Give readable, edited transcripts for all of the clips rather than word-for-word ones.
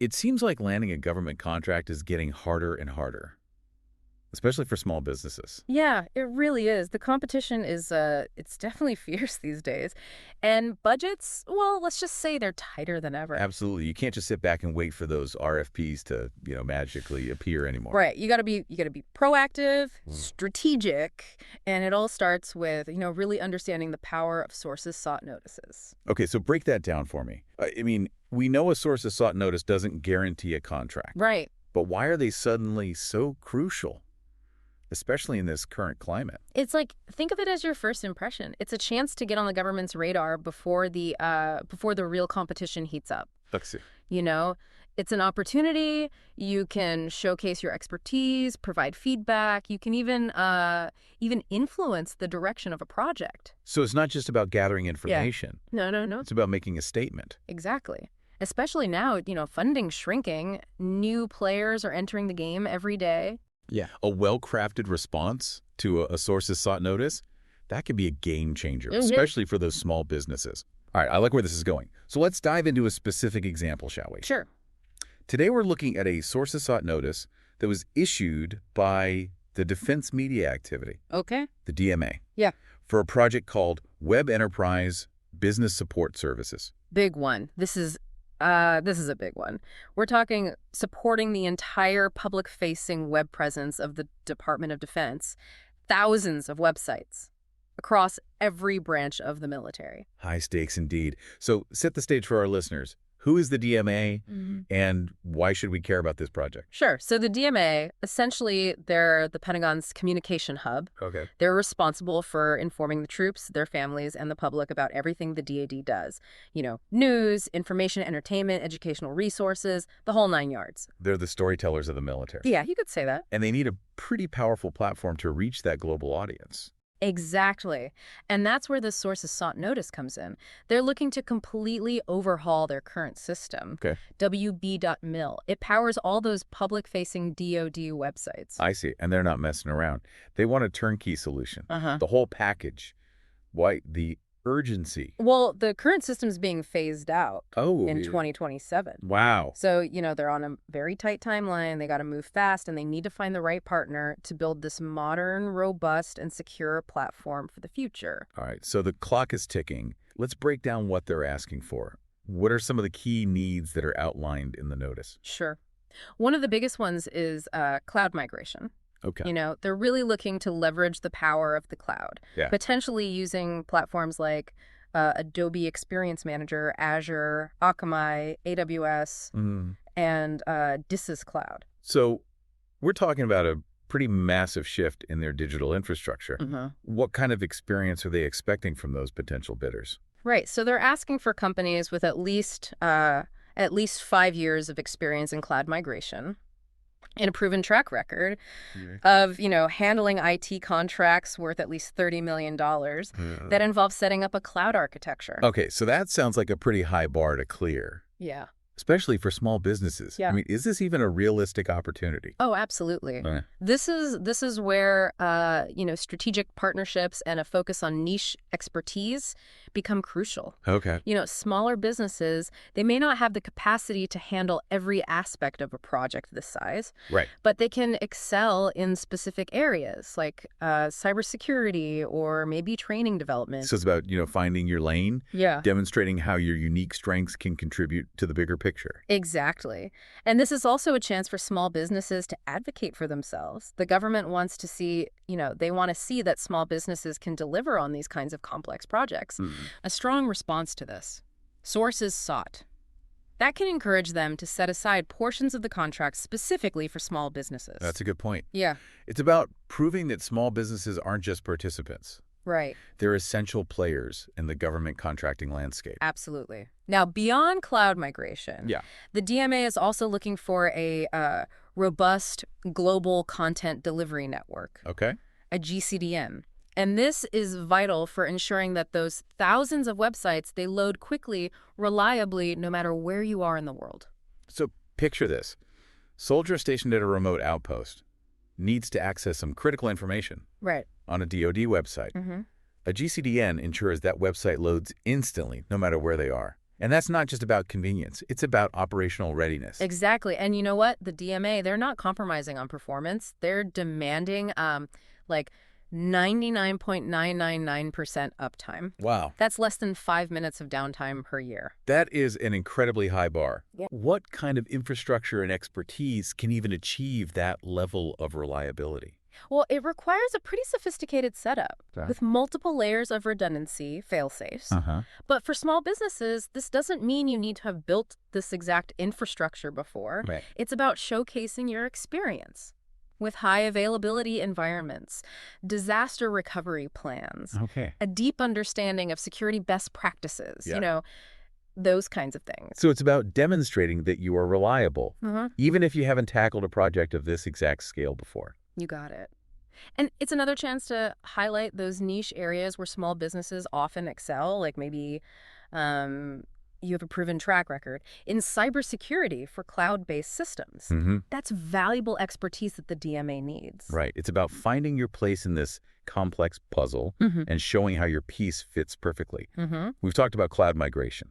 It seems like landing a government contract is getting harder and harder, especially for small businesses. Yeah, it really is. The competition is, it's definitely fierce these days. And budgets, well, let's just say they're tighter than ever. Absolutely. You can't just sit back and wait for those RFPs to, magically appear anymore. Right. You gotta be proactive, strategic, and it all starts with, really understanding the power of sources sought notices. Okay, so break that down for me. We know a sources sought notice doesn't guarantee a contract. Right. But why are they suddenly so crucial, especially in this current climate? It's like, think of it as your first impression. It's a chance to get on the government's radar before the real competition heats up. Let's see. It's an opportunity. You can showcase your expertise, provide feedback. You can even influence the direction of a project. So it's not just about gathering information. No, no, no. It's about making a statement. Exactly. Especially now, funding's shrinking. New players are entering the game every day. Yeah. A well-crafted response to a sources sought notice, that could be a game changer, especially for those small businesses. All right, I like where this is going. So let's dive into a specific example, shall we? Sure. Today we're looking at a sources sought notice that was issued by the Defense Media Activity, Okay. the DMA, Yeah. for a project called Web Enterprise Business Support Services. Big one. This is a big one. We're talking supporting the entire public-facing web presence of the Department of Defense, thousands of websites across every branch of the military. High stakes indeed. So set the stage for our listeners. Who is the DMA and why should we care about this project? Sure. So the DMA, essentially, they're the Pentagon's communication hub. Okay. They're responsible for informing the troops, their families, and the public about everything the DoD does. News, information, entertainment, educational resources, the whole 9 yards. They're the storytellers of the military. Yeah, you could say that. And they need a pretty powerful platform to reach that global audience. Exactly. And that's where the sources sought notice comes in. They're looking to completely overhaul their current system. Okay. WEB.mil. It powers all those public-facing DoD websites. I see. And they're not messing around. They want a turnkey solution. Uh-huh. The whole package. Why? The urgency. Well, the current system's being phased out in 2027. Wow. So, they're on a very tight timeline. They got to move fast, and they need to find the right partner to build this modern, robust, and secure platform for the future. All right. So the clock is ticking. Let's break down what they're asking for. What are some of the key needs that are outlined in the notice? Sure. One of the biggest ones is cloud migration. Okay. They're really looking to leverage the power of the cloud, potentially using platforms like Adobe Experience Manager, Azure, Akamai, AWS, and DIS's cloud. So we're talking about a pretty massive shift in their digital infrastructure. What kind of experience are they expecting from those potential bidders? Right. So they're asking for companies with at least 5 years of experience in cloud migration and a proven track record of, handling IT contracts worth at least $30 million that involve setting up a cloud architecture. Okay, so that sounds like a pretty high bar to clear. Yeah. Especially for small businesses. Yeah. Is this even a realistic opportunity? Oh, absolutely. This is where strategic partnerships and a focus on niche expertise become crucial. Okay. Smaller businesses, they may not have the capacity to handle every aspect of a project this size. Right. But they can excel in specific areas like cybersecurity or maybe training development. So it's about, finding your lane, demonstrating how your unique strengths can contribute to the bigger picture. Exactly. And this is also a chance for small businesses to advocate for themselves. The government wants to see, they want to see that small businesses can deliver on these kinds of complex projects. A strong response to this. Sources sought. That can encourage them to set aside portions of the contract specifically for small businesses. That's a good point. Yeah. It's about proving that small businesses aren't just participants. Right. They're essential players in the government contracting landscape. Absolutely. Now, beyond cloud migration, the DMA is also looking for a robust global content delivery network. Okay. A GCDN. And this is vital for ensuring that those thousands of websites, they load quickly, reliably, no matter where you are in the world. So picture this. Soldier stationed at a remote outpost needs to access some critical information on a DoD website. A GCDN ensures that website loads instantly, no matter where they are. And that's not just about convenience. It's about operational readiness. Exactly. And you know what? The DMA, they're not compromising on performance. They're demanding like 99.999% uptime. Wow. That's less than 5 minutes of downtime per year. That is an incredibly high bar. Yeah. What kind of infrastructure and expertise can even achieve that level of reliability? Well, it requires a pretty sophisticated setup with multiple layers of redundancy, fail-safes. But for small businesses, this doesn't mean you need to have built this exact infrastructure before. Right. It's about showcasing your experience with high availability environments, disaster recovery plans, a deep understanding of security best practices, those kinds of things. So it's about demonstrating that you are reliable, even if you haven't tackled a project of this exact scale before. You got it. And it's another chance to highlight those niche areas where small businesses often excel, like maybe you have a proven track record in cybersecurity for cloud-based systems. That's valuable expertise that the DMA needs. Right. It's about finding your place in this complex puzzle and showing how your piece fits perfectly. We've talked about cloud migration,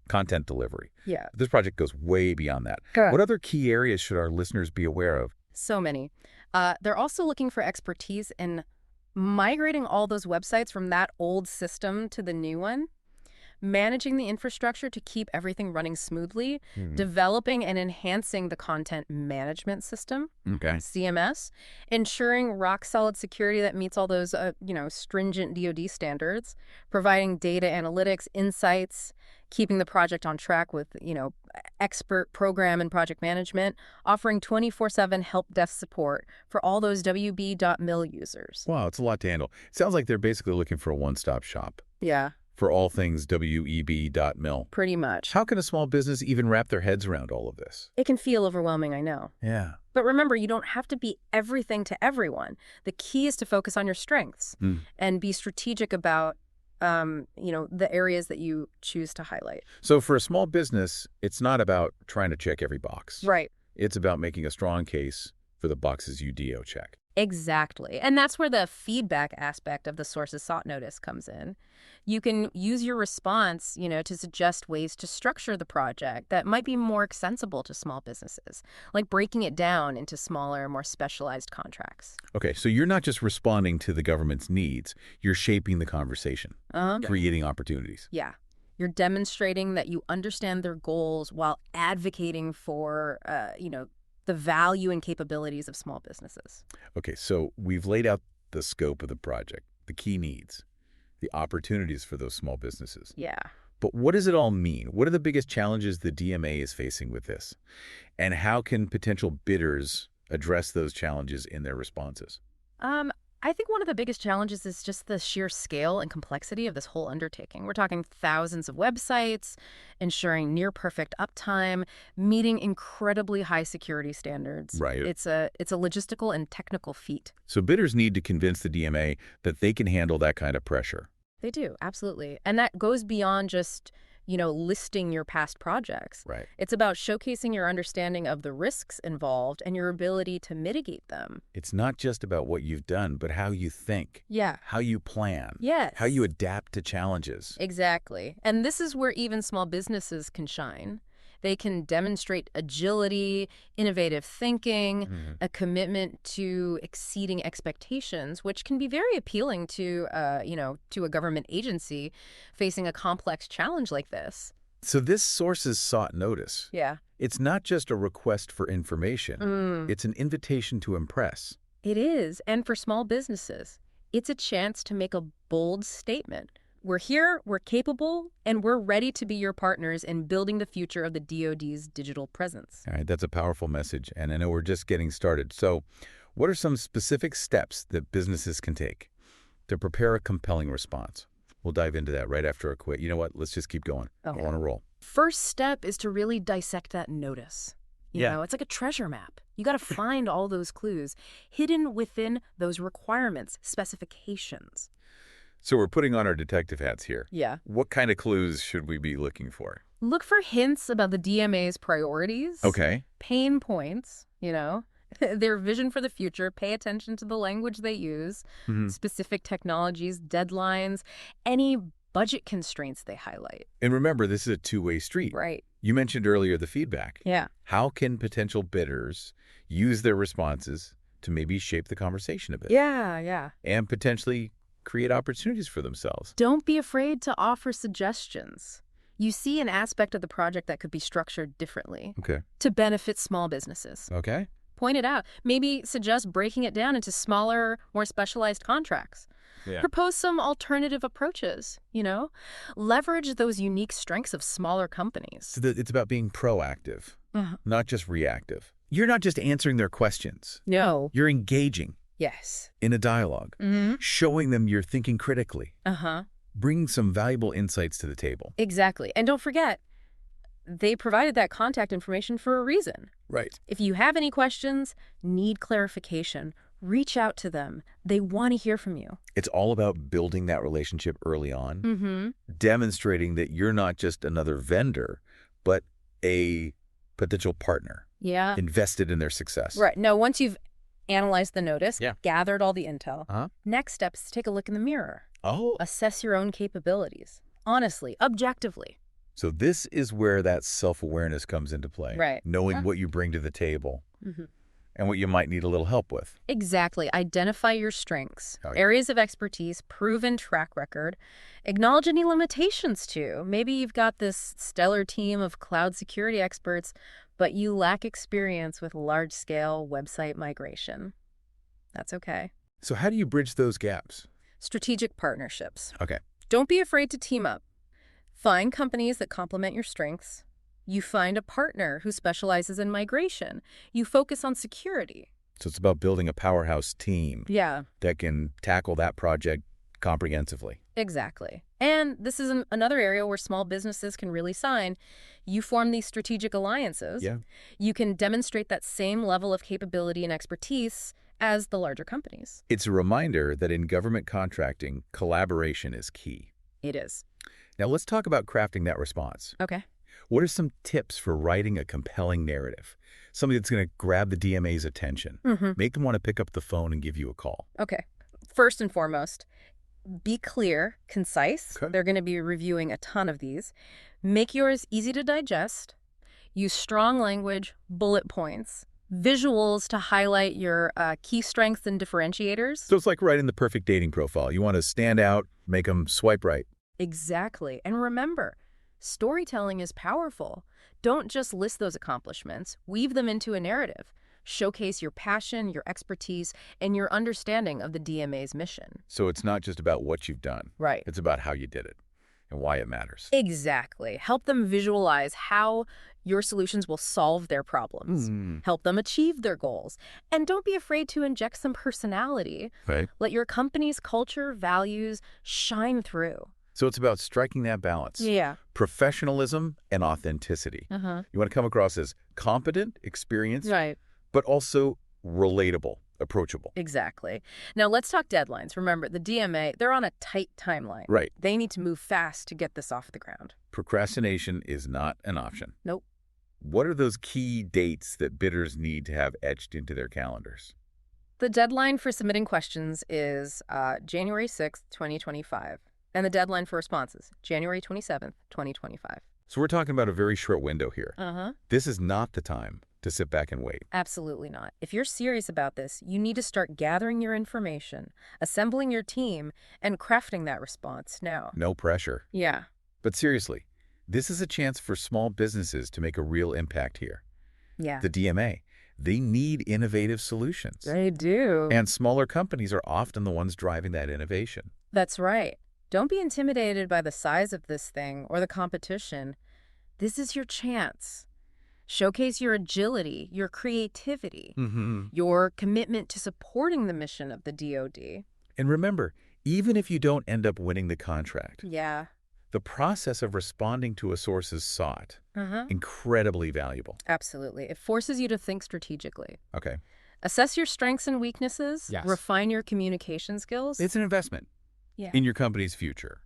content delivery. Yeah. This project goes way beyond that. Good. What other key areas should our listeners be aware of? So many. They're also looking for expertise in migrating all those websites from that old system to the new one, managing the infrastructure to keep everything running smoothly, developing and enhancing the content management system, CMS, ensuring rock-solid security that meets all those, stringent DoD standards, providing data analytics, insights, keeping the project on track with, expert program and project management, offering 24/7 help desk support for all those WEB.mil users. Wow, it's a lot to handle. It sounds like they're basically looking for a one-stop shop. Yeah. For all things WEB.mil. Pretty much. How can a small business even wrap their heads around all of this? It can feel overwhelming, I know. Yeah. But remember, you don't have to be everything to everyone. The key is to focus on your strengths and be strategic about the areas that you choose to highlight. So for a small business, it's not about trying to check every box. Right. It's about making a strong case for the boxes you DO check. Exactly. And that's where the feedback aspect of the sources sought notice comes in. You can use your response, to suggest ways to structure the project that might be more accessible to small businesses, like breaking it down into smaller, more specialized contracts. Okay, so you're not just responding to the government's needs, you're shaping the conversation, creating opportunities. Yeah. You're demonstrating that you understand their goals while advocating for, the value and capabilities of small businesses. Okay, so we've laid out the scope of the project, the key needs, the opportunities for those small businesses. Yeah. But what does it all mean? What are the biggest challenges the DMA is facing with this? And how can potential bidders address those challenges in their responses? I think one of the biggest challenges is just the sheer scale and complexity of this whole undertaking. We're talking thousands of websites, ensuring near-perfect uptime, meeting incredibly high security standards. Right. It's a logistical and technical feat. So bidders need to convince the DMA that they can handle that kind of pressure. They do, absolutely. And that goes beyond just, listing your past projects. Right. It's about showcasing your understanding of the risks involved and your ability to mitigate them. It's not just about what you've done, but how you think. Yeah. How you plan. Yes. How you adapt to challenges. Exactly. And this is where even small businesses can shine. They can demonstrate agility, innovative thinking, a commitment to exceeding expectations, which can be very appealing to, to a government agency facing a complex challenge like this. So this sources sought notice. Yeah. It's not just a request for information. It's an invitation to impress. It is. And for small businesses, it's a chance to make a bold statement. We're here, we're capable, and we're ready to be your partners in building the future of the DoD's digital presence. All right, that's a powerful message, and I know we're just getting started. So what are some specific steps that businesses can take to prepare a compelling response? We'll dive into that right after a quick. You know what? Let's just keep going. Okay. I want to roll. First step is to really dissect that notice. You know, it's like a treasure map. You got to find all those clues hidden within those requirements, specifications. So we're putting on our detective hats here. Yeah. What kind of clues should we be looking for? Look for hints about the DMA's priorities. Okay. Pain points, their vision for the future. Pay attention to the language they use, specific technologies, deadlines, any budget constraints they highlight. And remember, this is a two-way street. Right. You mentioned earlier the feedback. Yeah. How can potential bidders use their responses to maybe shape the conversation a bit? Yeah. And potentially create opportunities for themselves? Don't be afraid to offer suggestions. You see an aspect of the project that could be structured differently Okay. to benefit small businesses. Okay. Point it out. Maybe suggest breaking it down into smaller, more specialized contracts. Yeah. Propose some alternative approaches, Leverage those unique strengths of smaller companies. So it's about being proactive, Uh-huh. not just reactive. You're not just answering their questions. No. You're engaging Yes. in a dialogue, showing them you're thinking critically, Uh-huh. bringing some valuable insights to the table. Exactly. And don't forget, they provided that contact information for a reason. Right. If you have any questions, need clarification, reach out to them. They want to hear from you. It's all about building that relationship early on, Mm-hmm. demonstrating that you're not just another vendor, but a potential partner Yeah. invested in their success. Right. No, once you've analyzed the notice, Yeah. gathered all the intel, Uh-huh. next step is to take a look in the mirror. Oh, Assess your own capabilities. Honestly, objectively. so this is where that self-awareness comes into play. Right. Knowing Huh? what you bring to the table Mm-hmm. and what you might need a little help with. Exactly. Identify your strengths, Oh, yeah. areas of expertise, proven track record. Acknowledge any limitations, too. Maybe you've got this stellar team of cloud security experts, but you lack experience with large-scale website migration. That's okay. So how do you bridge those gaps? Strategic partnerships. Okay. Don't be afraid to team up. Find companies that complement your strengths. You find a partner who specializes in migration. You focus on security. So it's about building a powerhouse team Yeah, that can tackle that project comprehensively. exactly. And this is another area where small businesses can really shine. You form these strategic alliances. Yeah. You can demonstrate that same level of capability and expertise as the larger companies. It's a reminder that in government contracting, collaboration is key. It is. Now let's talk about crafting that response. Okay. What are some tips for writing a compelling narrative? Something that's going to grab the DMA's attention, Mm-hmm. make them want to pick up the phone and give you a call. Okay. First and foremost, be clear, concise. Okay. They're going to be reviewing a ton of these. Make yours easy to digest. Use strong language, bullet points, visuals to highlight your key strengths and differentiators. So it's like writing the perfect dating profile. You want to stand out, make them swipe right. Exactly. And remember, storytelling is powerful. Don't just list those accomplishments. Weave them into a narrative. Showcase your passion, your expertise, and your understanding of the DMA's mission. So it's not just about what you've done. Right. It's about how you did it and why it matters. Exactly. Help them visualize how your solutions will solve their problems. Help them achieve their goals. And don't be afraid to inject some personality. Right. Let your company's culture, values shine through. So it's about striking that balance. Yeah. Professionalism and authenticity. Uh-huh. You want to come across as competent, experienced, Right. but also relatable, approachable. Exactly. Now let's talk deadlines. Remember, the DMA, they're on a tight timeline. Right. They need to move fast to get this off the ground. Procrastination is not an option. Nope. What are those key dates that bidders need to have etched into their calendars? The deadline for submitting questions is January 6th, 2025. And the deadline for responses, January 27th, 2025. So we're talking about a very short window here. Uh-huh. This is not the time to sit back and wait. Absolutely not. If you're serious about this, you need to start gathering your information, assembling your team, and crafting that response now. No pressure. Yeah. But seriously, this is a chance for small businesses to make a real impact here. Yeah. The DMA, they need innovative solutions. They do. And smaller companies are often the ones driving that innovation. That's right. Don't be intimidated by the size of this thing or the competition. This is your chance. Showcase your agility, your creativity, your commitment to supporting the mission of the DoD. And remember, even if you don't end up winning the contract, Yeah. the process of responding to a source's sought, Uh-huh. incredibly valuable. Absolutely. It forces you to think strategically. Okay. Assess your strengths and weaknesses. Yes. Refine your communication skills. It's an investment Yeah. in your company's future,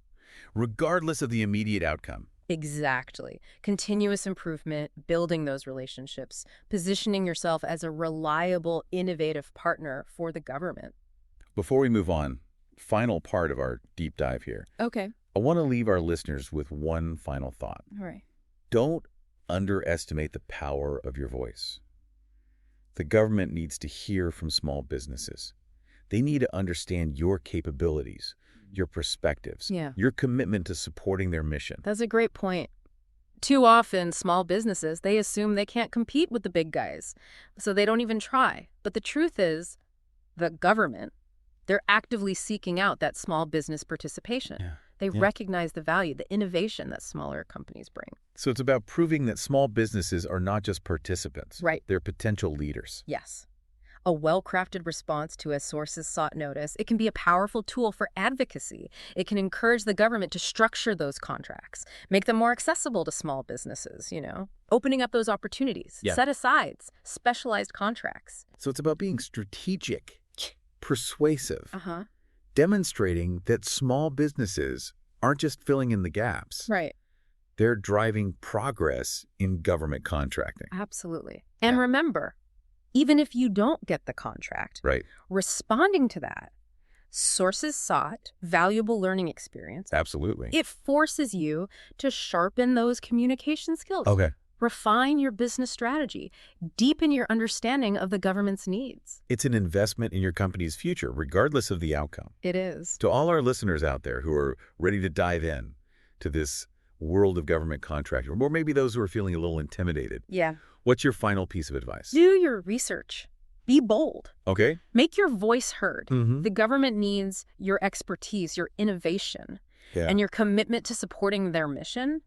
regardless of the immediate outcome. Exactly. Continuous improvement, building those relationships, positioning yourself as a reliable, innovative partner for the government. Before we move on, final part of our deep dive here. Okay. I want to leave our listeners with one final thought. All right. Don't underestimate the power of your voice. The government needs to hear from small businesses. They need to understand your capabilities, your perspectives, your commitment to supporting their mission. That's a great point. Too often, small businesses, they assume they can't compete with the big guys, so they don't even try. But the truth is, the government, they're actively seeking out that small business participation. They recognize the value, the innovation that smaller companies bring. So it's about proving that small businesses are not just participants. Right. They're potential leaders. Yes. A well-crafted response to a sources sought notice, it can be a powerful tool for advocacy. It can encourage the government to structure those contracts, make them more accessible to small businesses, opening up those opportunities, set asides, specialized contracts. So it's about being strategic, persuasive, demonstrating that small businesses aren't just filling in the gaps. Right. They're driving progress in government contracting. Absolutely. And remember, even if you don't get the contract, responding to that, sources sought, valuable learning experience. Absolutely. It forces you to sharpen those communication skills. Refine your business strategy, deepen your understanding of the government's needs. It's an investment in your company's future, regardless of the outcome. It is. To all our listeners out there who are ready to dive in to this world of government contracting, or maybe those who are feeling a little intimidated. What's your final piece of advice? Do your research. Be bold. Make your voice heard. The government needs your expertise, your innovation, and your commitment to supporting their mission.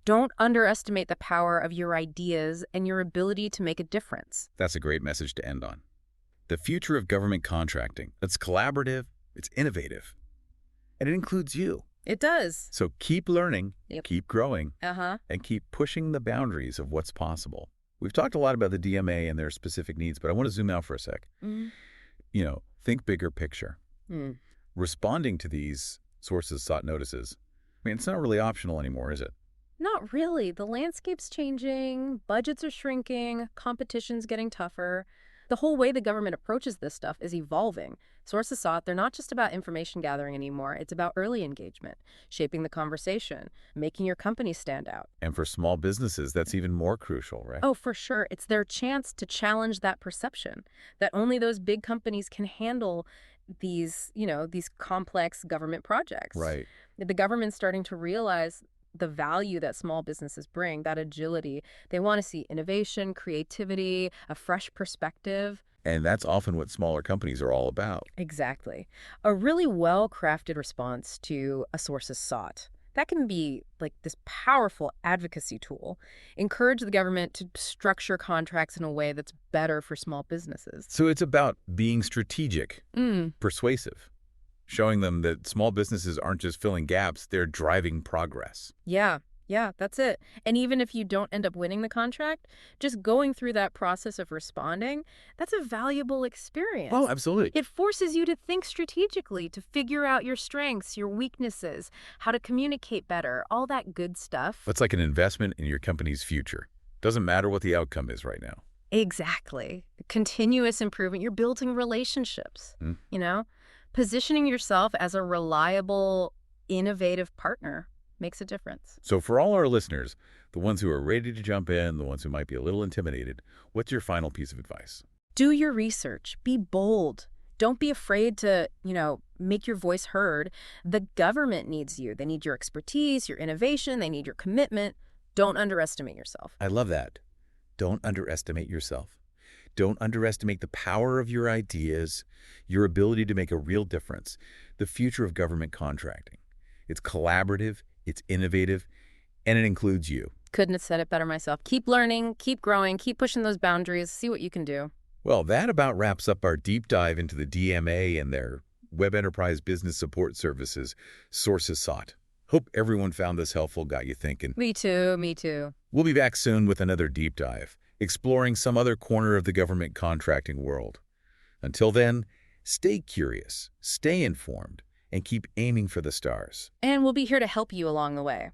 Don't underestimate the power of your ideas and your ability to make a difference. That's a great message to end on. The future of government contracting, it's collaborative, it's innovative, and it includes you. It does. So keep learning, keep growing, and keep pushing the boundaries of what's possible. We've talked a lot about the DMA and their specific needs, but I want to zoom out for a sec. Think bigger picture. Responding to these sources sought notices, it's not really optional anymore, is it? Not really. The landscape's changing, budgets are shrinking, competition's getting tougher. The whole way the government approaches this stuff is evolving. Sources sought, they're not just about information gathering anymore. It's about early engagement, shaping the conversation, making your company stand out. And for small businesses, that's even more crucial, right? Oh, for sure. It's their chance to challenge that perception that only those big companies can handle these complex government projects. Right. The government's starting to realize the value that small businesses bring, that agility. They want to see innovation, creativity, a fresh perspective. And that's often what smaller companies are all about. Exactly. A really well-crafted response to a sources sought. That can be like this powerful advocacy tool. Encourage the government to structure contracts in a way that's better for small businesses. So it's about being strategic, persuasive, showing them that small businesses aren't just filling gaps, they're driving progress. Yeah, that's it. And even if you don't end up winning the contract, just going through that process of responding, that's a valuable experience. Oh, absolutely. It forces you to think strategically, to figure out your strengths, your weaknesses, how to communicate better, all that good stuff. It's like an investment in your company's future. Doesn't matter what the outcome is right now. Exactly. Continuous improvement. You're building relationships, Positioning yourself as a reliable, innovative partner makes a difference. So for all our listeners, the ones who are ready to jump in, the ones who might be a little intimidated, what's your final piece of advice? Do your research. Be bold. Don't be afraid to, make your voice heard. The government needs you. They need your expertise, your innovation. They need your commitment. Don't underestimate yourself. I love that. Don't underestimate yourself. Don't underestimate the power of your ideas, your ability to make a real difference. The future of government contracting. It's collaborative, it's innovative, and it includes you. Couldn't have said it better myself. Keep learning, keep growing, keep pushing those boundaries, see what you can do. Well, that about wraps up our deep dive into the DMA and their Web Enterprise Business Support Services, sources sought. Hope everyone found this helpful, got you thinking. Me too. We'll be back soon with another deep dive, exploring some other corner of the government contracting world. Until then, stay curious, stay informed, and keep aiming for the stars. And we'll be here to help you along the way.